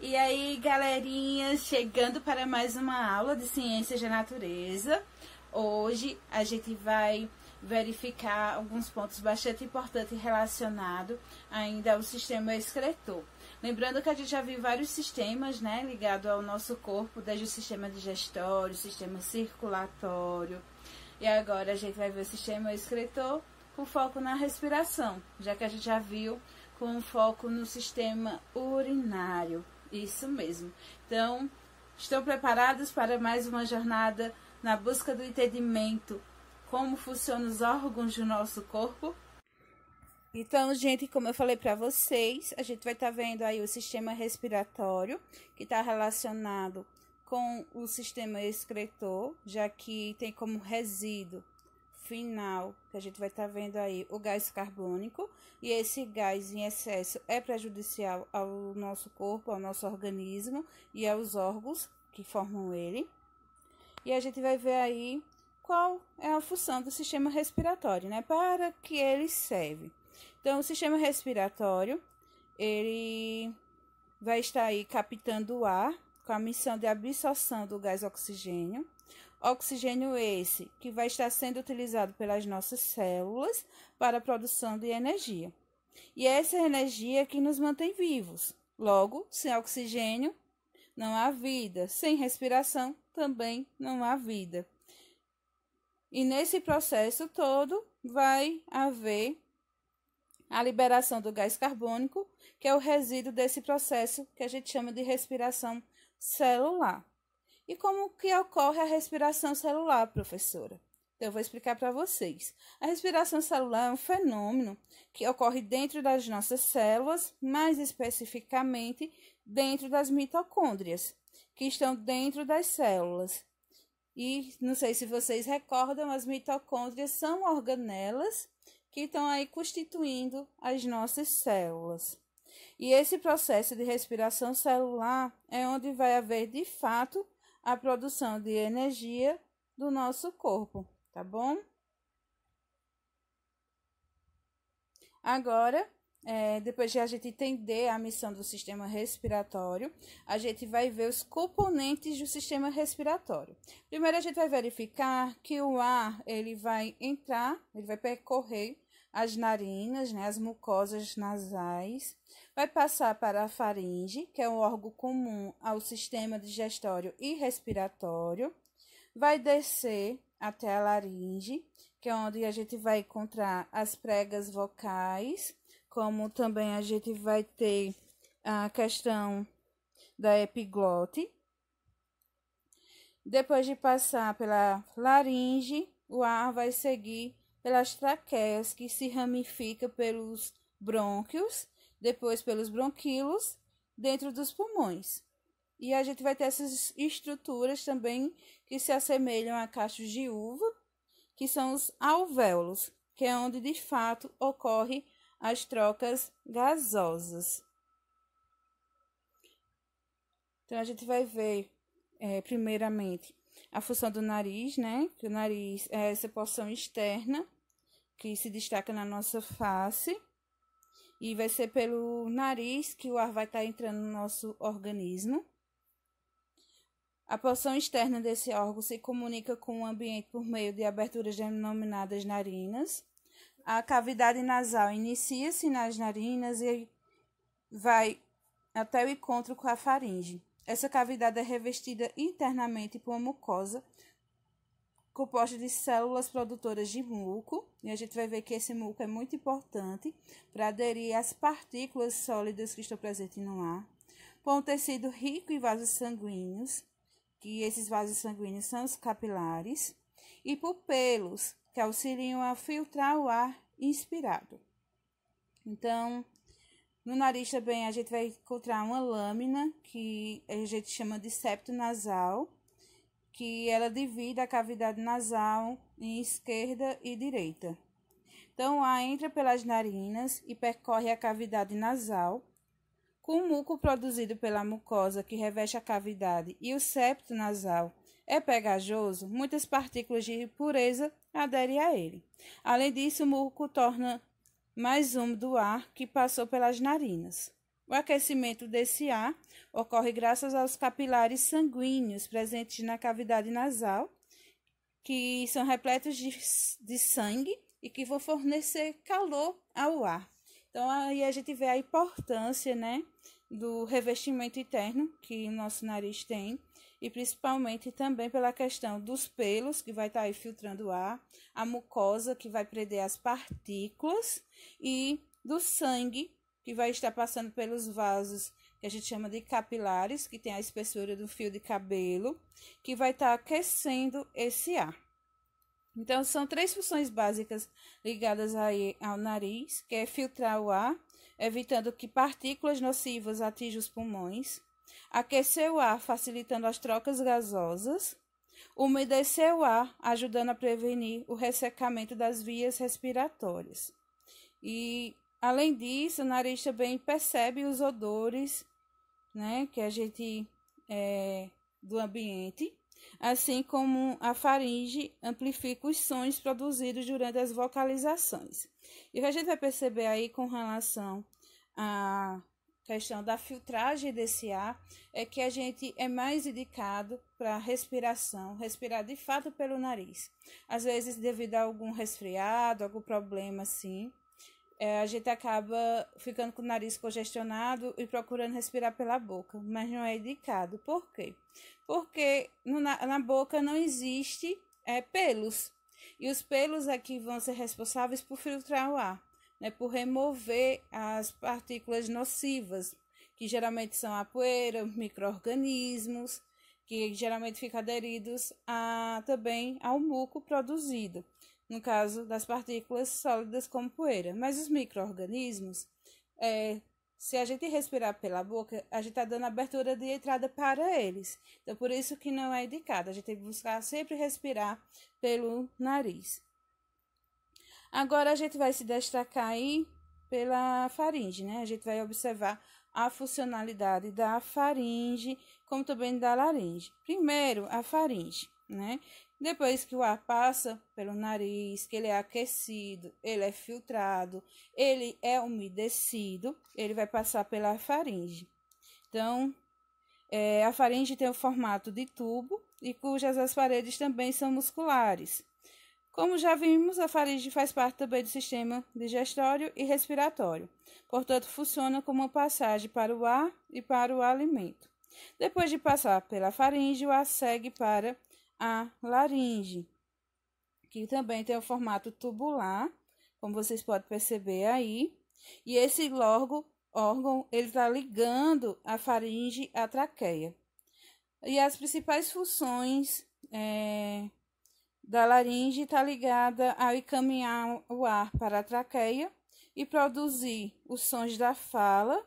E aí, galerinha, chegando para mais uma aula de Ciências da Natureza. Hoje a gente vai verificar alguns pontos bastante importantes relacionados ainda ao sistema excretor. Lembrando que a gente já viu vários sistemas, né, ligados ao nosso corpo, desde o sistema digestório, o sistema circulatório. E agora a gente vai ver o sistema excretor com foco na respiração, já que a gente já viu com foco no sistema urinário. Isso mesmo. Então, estão preparados para mais uma jornada na busca do entendimento como funcionam os órgãos do nosso corpo? Então, gente, como eu falei para vocês, a gente vai estar vendo aí o sistema respiratório, que está relacionado com o sistema excretor, já que tem como resíduo final, que a gente vai estar vendo aí, o gás carbônico, e esse gás em excesso é prejudicial ao nosso corpo, ao nosso organismo e aos órgãos que formam ele. E a gente vai ver aí qual é a função do sistema respiratório, né? Para que ele serve. Então, o sistema respiratório, ele vai estar aí captando o ar com a missão de absorção do gás oxigênio. Oxigênio esse que vai estar sendo utilizado pelas nossas células para a produção de energia. E essa energia que nos mantém vivos. Logo, sem oxigênio, não há vida. Sem respiração, também não há vida. E nesse processo todo, vai haver a liberação do gás carbônico, que é o resíduo desse processo que a gente chama de respiração celular. E como que ocorre a respiração celular, professora? Então, eu vou explicar para vocês. A respiração celular é um fenômeno que ocorre dentro das nossas células, mais especificamente dentro das mitocôndrias, que estão dentro das células. E não sei se vocês recordam, as mitocôndrias são organelas que estão aí constituindo as nossas células. E esse processo de respiração celular é onde vai haver, de fato, a produção de energia do nosso corpo, tá bom? Agora, depois de a gente entender a missão do sistema respiratório, a gente vai ver os componentes do sistema respiratório. Primeiro, a gente vai verificar que o ar, ele vai percorrer as narinas, né, as mucosas nasais, vai passar para a faringe, que é um órgão comum ao sistema digestório e respiratório, vai descer até a laringe, que é onde a gente vai encontrar as pregas vocais, como também a gente vai ter a questão da epiglote. Depois de passar pela laringe, o ar vai seguir pelas traqueias, que se ramifica pelos brônquios, depois pelos bronquíolos, dentro dos pulmões. E a gente vai ter essas estruturas também que se assemelham a cachos de uva, que são os alvéolos, que é onde de fato ocorre as trocas gasosas. Então, a gente vai ver, primeiramente, a função do nariz, né? Que o nariz é essa porção externa que se destaca na nossa face. E vai ser pelo nariz que o ar vai estar entrando no nosso organismo. A porção externa desse órgão se comunica com o ambiente por meio de aberturas denominadas narinas. A cavidade nasal inicia-se nas narinas e vai até o encontro com a faringe. Essa cavidade é revestida internamente por uma mucosa composta de células produtoras de muco, e a gente vai ver que esse muco é muito importante para aderir às partículas sólidas que estão presentes no ar, por um tecido rico em vasos sanguíneos, que esses vasos sanguíneos são os capilares, e por pelos, que auxiliam a filtrar o ar inspirado. Então, no nariz também a gente vai encontrar uma lâmina, que a gente chama de septo nasal, que ela divide a cavidade nasal em esquerda e direita. Então, o ar entra pelas narinas e percorre a cavidade nasal. Com o muco produzido pela mucosa que reveste a cavidade e o septo nasal é pegajoso, muitas partículas de impureza aderem a ele. Além disso, o muco torna mais úmido o ar que passou pelas narinas. O aquecimento desse ar ocorre graças aos capilares sanguíneos presentes na cavidade nasal, que são repletos de sangue e que vão fornecer calor ao ar. Então, aí a gente vê a importância, né, do revestimento interno que o nosso nariz tem, e principalmente também pela questão dos pelos, que vai estar aí filtrando o ar, a mucosa, que vai prender as partículas, e do sangue, que vai estar passando pelos vasos, que a gente chama de capilares, que tem a espessura do fio de cabelo, que vai estar aquecendo esse ar. Então, são 3 funções básicas ligadas aí ao nariz, que é filtrar o ar, evitando que partículas nocivas atinjam os pulmões, aquecer o ar, facilitando as trocas gasosas, umedecer o ar, ajudando a prevenir o ressecamento das vias respiratórias. E, além disso, o nariz também percebe os odores, né, que a gente do ambiente, assim como a faringe amplifica os sons produzidos durante as vocalizações. E o que a gente vai perceber aí com relação à questão da filtragem desse ar é que a gente é mais indicado para respiração, respirar de fato pelo nariz. Às vezes, devido a algum resfriado, algum problema assim, a gente acaba ficando com o nariz congestionado e procurando respirar pela boca, mas não é indicado. Por quê? Porque na boca não existe pelos, e os pelos aqui vão ser responsáveis por filtrar o ar, né, por remover as partículas nocivas, que geralmente são a poeira, micro-organismos, que geralmente ficam aderidos também ao muco produzido, no caso das partículas sólidas como poeira. Mas os micro-organismos, se a gente respirar pela boca, a gente está dando abertura de entrada para eles. Então, por isso que não é indicado. A gente tem que buscar sempre respirar pelo nariz. Agora, a gente vai se destacar aí pela faringe, né? A gente vai observar a funcionalidade da faringe, como também da laringe. Primeiro, a faringe, né? Depois que o ar passa pelo nariz, que ele é aquecido, ele é filtrado, ele é umedecido, ele vai passar pela faringe. Então, a faringe tem o formato de tubo e cujas as paredes também são musculares. Como já vimos, a faringe faz parte também do sistema digestório e respiratório. Portanto, funciona como uma passagem para o ar e para o alimento. Depois de passar pela faringe, o ar segue para a laringe, que também tem o formato tubular, como vocês podem perceber aí. E esse órgão ele está ligando a faringe à traqueia. E as principais funções da laringe está ligada a encaminhar o ar para a traqueia e produzir os sons da fala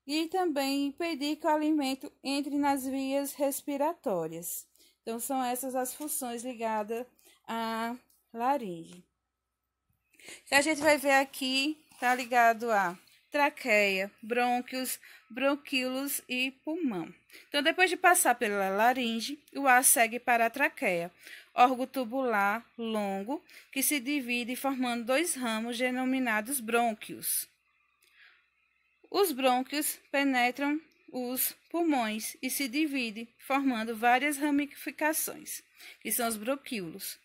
e também impedir que o alimento entre nas vias respiratórias. Então, são essas as funções ligadas à laringe. Que a gente vai ver aqui, está ligado a traqueia, brônquios, bronquíolos e pulmão. Então, depois de passar pela laringe, o ar segue para a traqueia, órgão tubular longo, que se divide formando 2 ramos denominados brônquios. Os brônquios penetram os pulmões e se divide, formando várias ramificações, que são os bronquíolos.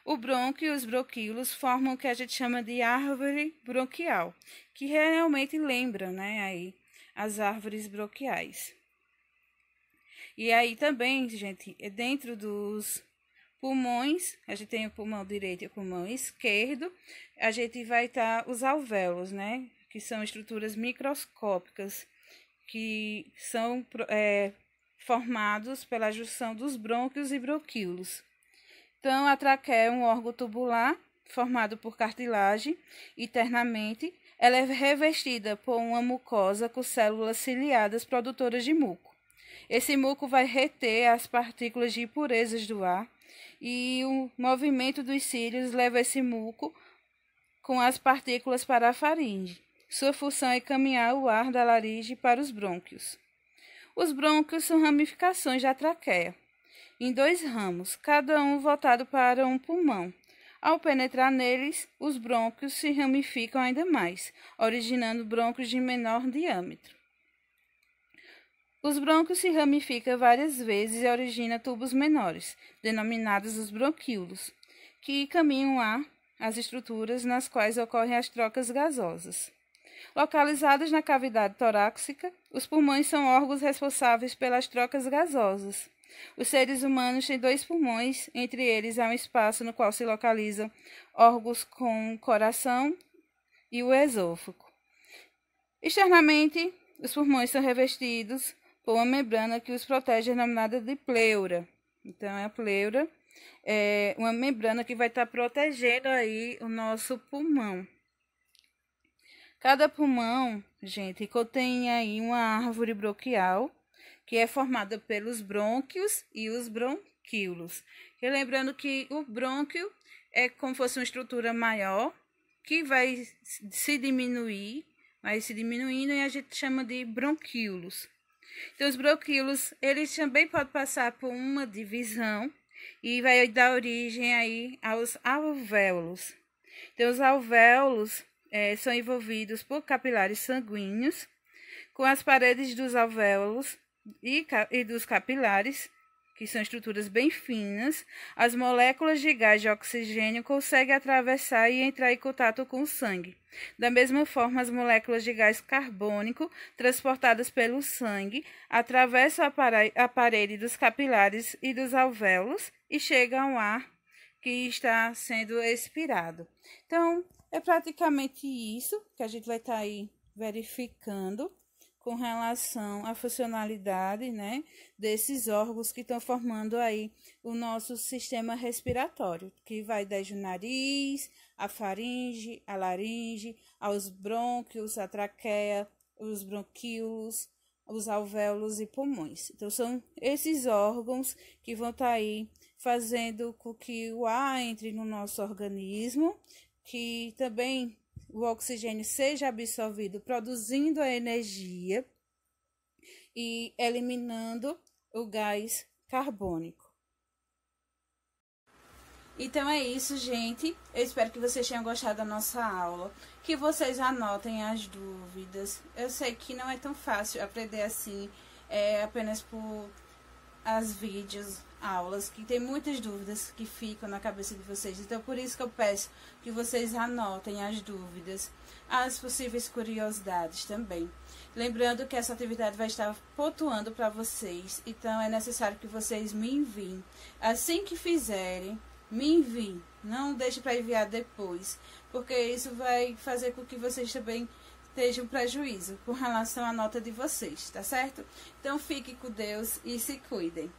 O brônquio e os bronquíolos formam o que a gente chama de árvore bronquial, que realmente lembra, né, aí, as árvores bronquiais. E aí também, gente, dentro dos pulmões, a gente tem o pulmão direito e o pulmão esquerdo, a gente vai estar os alvéolos, né, que são estruturas microscópicas, que são formados pela junção dos brônquios e bronquíolos. Então, a traqueia é um órgão tubular formado por cartilagem. Internamente, ela é revestida por uma mucosa com células ciliadas produtoras de muco. Esse muco vai reter as partículas de impurezas do ar e o movimento dos cílios leva esse muco com as partículas para a faringe. Sua função é encaminhar o ar da laringe para os brônquios. Os brônquios são ramificações da traqueia, em 2 ramos, cada um voltado para um pulmão. Ao penetrar neles, os brônquios se ramificam ainda mais, originando brônquios de menor diâmetro. Os brônquios se ramificam várias vezes e origina tubos menores, denominados os bronquíolos, que caminham às estruturas nas quais ocorrem as trocas gasosas. Localizados na cavidade torácica, os pulmões são órgãos responsáveis pelas trocas gasosas. Os seres humanos têm 2 pulmões, entre eles há um espaço no qual se localizam órgãos como o coração e o esôfago. Externamente, os pulmões são revestidos por uma membrana que os protege, denominada de pleura. Então, a pleura é uma membrana que vai estar protegendo aí o nosso pulmão. Cada pulmão, gente, contém aí uma árvore bronquial, que é formada pelos brônquios e os bronquíolos. E lembrando que o brônquio é como se fosse uma estrutura maior, que vai se diminuir, vai se diminuindo e a gente chama de bronquíolos. Então, os bronquíolos, eles também podem passar por uma divisão e vai dar origem aí aos alvéolos. Então, os alvéolos são envolvidos por capilares sanguíneos, com as paredes dos alvéolos e dos capilares, que são estruturas bem finas, as moléculas de gás de oxigênio conseguem atravessar e entrar em contato com o sangue. Da mesma forma, as moléculas de gás carbônico, transportadas pelo sangue, atravessam a parede dos capilares e dos alvéolos e chegam ao ar que está sendo expirado. Então, é praticamente isso que a gente vai estar aí verificando com relação à funcionalidade, né, desses órgãos que estão formando aí o nosso sistema respiratório, que vai desde o nariz, a faringe, a laringe, aos brônquios, a traqueia, os bronquíolos, os alvéolos e pulmões. Então, são esses órgãos que vão estar aí fazendo com que o ar entre no nosso organismo, que também o oxigênio seja absorvido, produzindo a energia e eliminando o gás carbônico. Então é isso, gente. Eu espero que vocês tenham gostado da nossa aula, que vocês anotem as dúvidas. Eu sei que não é tão fácil aprender assim, apenas por as vídeos, aulas, que tem muitas dúvidas que ficam na cabeça de vocês. Então, por isso que eu peço que vocês anotem as dúvidas, as possíveis curiosidades também. Lembrando que essa atividade vai estar pontuando para vocês, então é necessário que vocês me enviem. Assim que fizerem, me enviem. Não deixe para enviar depois, porque isso vai fazer com que vocês também tenham prejuízo com relação à nota de vocês, tá certo? Então, fiquem com Deus e se cuidem.